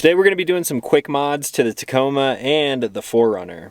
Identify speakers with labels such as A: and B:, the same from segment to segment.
A: Today we're going to be doing some quick mods to the Tacoma and the 4Runner.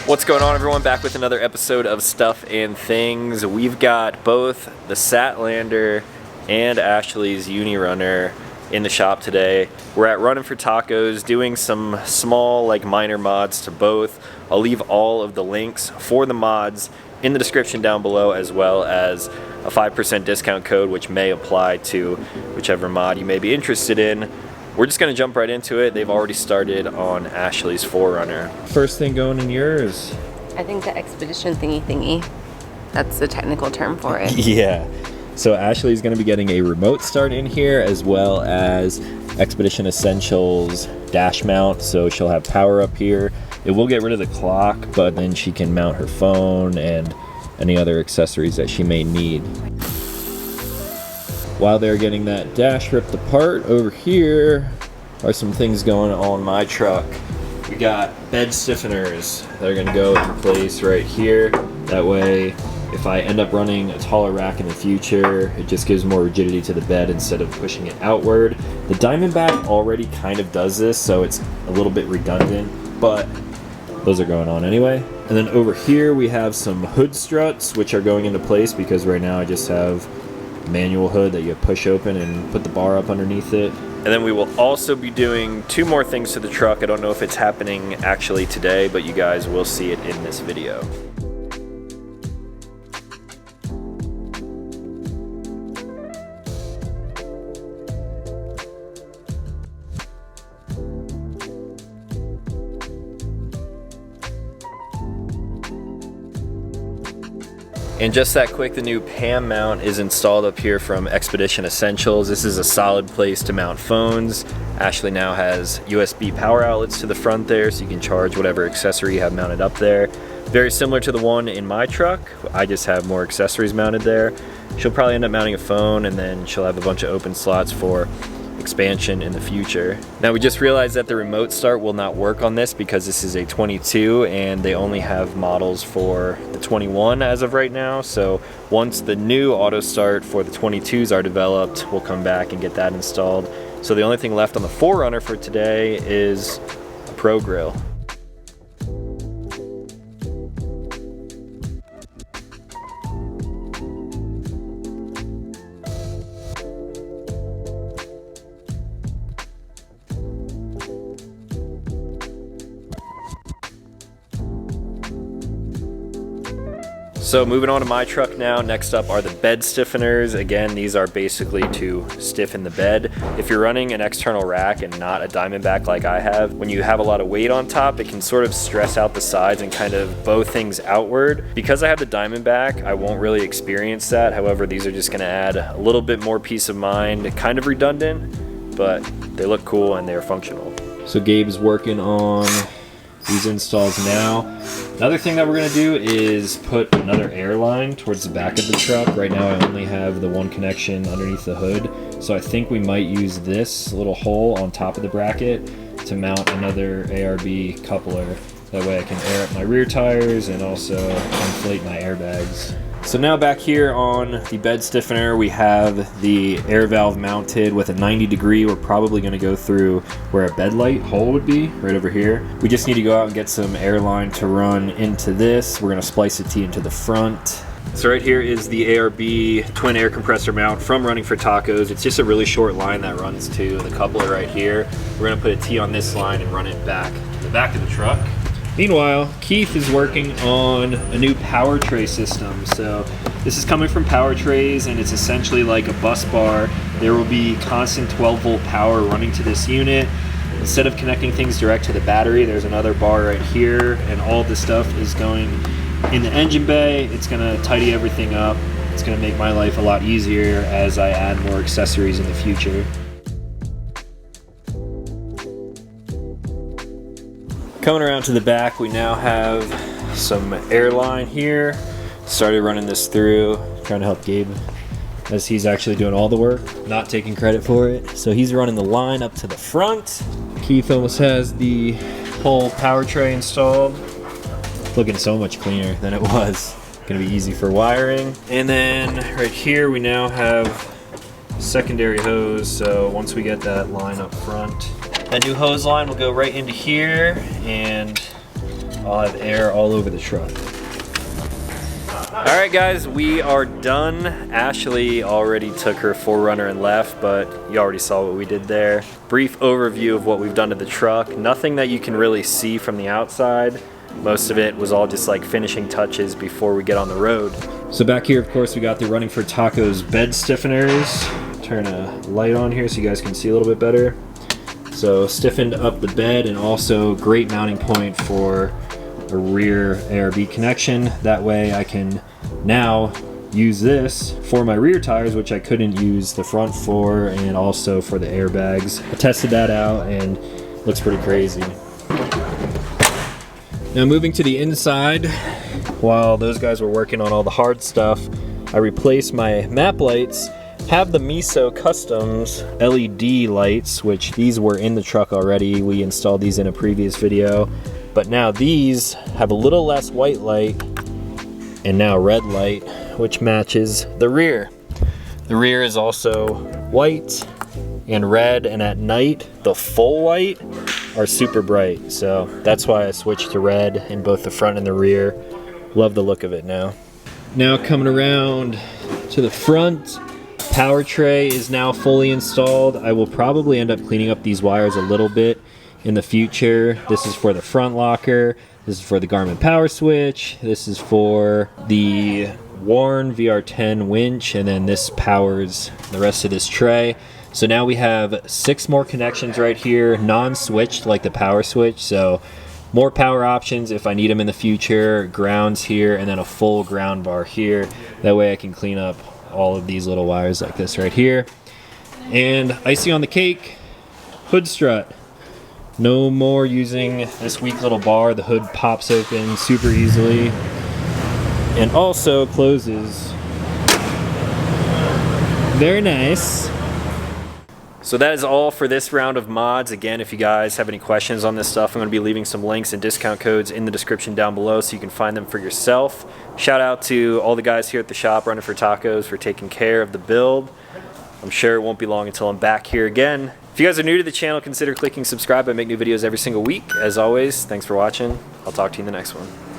A: What's going on, everyone? Back with another episode of Stuff and Things. We've got both the Satlander and Ashley's Uni-Runner in the shop today. We're at Running for Tacos doing some small, minor mods to both. I'll leave all of the links for the mods in the description down below, as well as a 5% discount code which may apply to whichever mod you may be interested in. We're just going to jump right into it. They've already started on Ashley's 4Runner. First thing going in yours?
B: I think the expedition thingy. That's the technical term for it.
A: Yeah. So Ashley's going to be getting a remote start in here, as well as Expedition Essentials dash mount. So she'll have power up here. It will get rid of the clock, but then she can mount her phone and any other accessories that she may need. While they're getting that dash ripped apart, over here are some things going on my truck. We got bed stiffeners that are going to go in place right here. That way, if I end up running a taller rack in the future, it just gives more rigidity to the bed instead of pushing it outward. The Diamondback already kind of does this, so it's a little bit redundant, but those are going on anyway. And then over here we have some hood struts, which are going into place because right now I just have a manual hood that you push open and put the bar up underneath it. And then we will also be doing two more things to the truck. I don't know if it's happening actually today, but you guys will see it in this video. And just that quick, the new PAM mount is installed up here from Expedition Essentials. This is a solid place to mount phones. Ashley now has USB power outlets to the front there, so you can charge whatever accessory you have mounted up there. Very similar to the one in my truck. I just have more accessories mounted there. She'll probably end up mounting a phone, and then she'll have a bunch of open slots for expansion in the future. Now we just realized that the remote start will not work on this because this is a 22 and they only have models for the 21 as of right now. So once the new auto start for the 22s are developed, we'll come back and get that installed. So the only thing left on the 4Runner for today is a Pro Grill. So moving on to my truck now, next up are the bed stiffeners. Again, these are basically to stiffen the bed. If you're running an external rack and not a Diamondback like I have, when you have a lot of weight on top, it can sort of stress out the sides and kind of bow things outward. Because I have the Diamondback, I won't really experience that. However, these are just gonna add a little bit more peace of mind, kind of redundant, but they look cool and they're functional. So Gabe's working on these installs now. Another thing that we're going to do is put another air line towards the back of the truck. Right now I only have the one connection underneath the hood, so I think we might use this little hole on top of the bracket to mount another ARB coupler. That way I can air up my rear tires and also inflate my airbags. So now back here on the bed stiffener, we have the air valve mounted with a 90 degree. We're probably going to go through where a bed light hole would be, right over here. We just need to go out and get some air line to run into this. We're going to splice a T into the front. So right here is the ARB twin air compressor mount from Running for Tacos. It's just a really short line that runs to the coupler right here. We're going to put a T on this line and run it back to the back of the truck. Meanwhile, Keith is working on a new power tray system. So this is coming from Power Trays, and it's essentially like a bus bar. There will be constant 12-volt power running to this unit. Instead of connecting things direct to the battery, there's another bar right here, and all this stuff is going in the engine bay. It's gonna tidy everything up. It's gonna make my life a lot easier as I add more accessories in the future. Coming around to the back, we now have some airline here. Started running this through, trying to help Gabe as he's actually doing all the work, not taking credit for it. So he's running the line up to the front. Keith almost has the whole power tray installed. Looking so much cleaner than it was. Gonna be easy for wiring. And then right here we now have secondary hose, so once we get that line up front, that new hose line will go right into here, and I'll have air all over the truck. All right, guys, we are done. Ashley already took her 4Runner and left, but you already saw what we did there. Brief overview of what we've done to the truck. Nothing that you can really see from the outside. Most of it was all just like finishing touches before we get on the road. So back here, of course, we got the Running for Tacos bed stiffeners. Turn a light on here so you guys can see a little bit better. So stiffened up the bed, and also great mounting point for a rear ARB connection. That way I can now use this for my rear tires, which I couldn't use the front for, and also for the airbags. I tested that out and looks pretty crazy. Now moving to the inside, while those guys were working on all the hard stuff, I replaced my map lights. Have the Miso Customs LED lights, which these were in the truck already. We installed these in a previous video. But now these have a little less white light and now red light, which matches the rear. The rear is also white and red, and at night, the full white are super bright. So that's why I switched to red in both the front and the rear. Love the look of it now. Now coming around to the front, power tray is now fully installed. I will probably end up cleaning up these wires a little bit in the future. This is for the front locker, this is for the Garmin power switch, this is for the Warn VR10 winch, and then this powers the rest of this tray. So now we have 6 more connections right here, non-switched like the power switch, so more power options if I need them in the future, grounds here, and then a full ground bar here. That way I can clean up all of these little wires like this right here. And icing on the cake, hood strut. No more using this weak little bar. The hood pops open super easily and also closes. Very nice. So that is all for this round of mods. Again, if you guys have any questions on this stuff, I'm going to be leaving some links and discount codes in the description down below so you can find them for yourself. Shout out to all the guys here at the shop Running for Tacos for taking care of the build. I'm sure it won't be long until I'm back here again. If you guys are new to the channel, consider clicking subscribe. I make new videos every single week. As always, thanks for watching. I'll talk to you in the next one.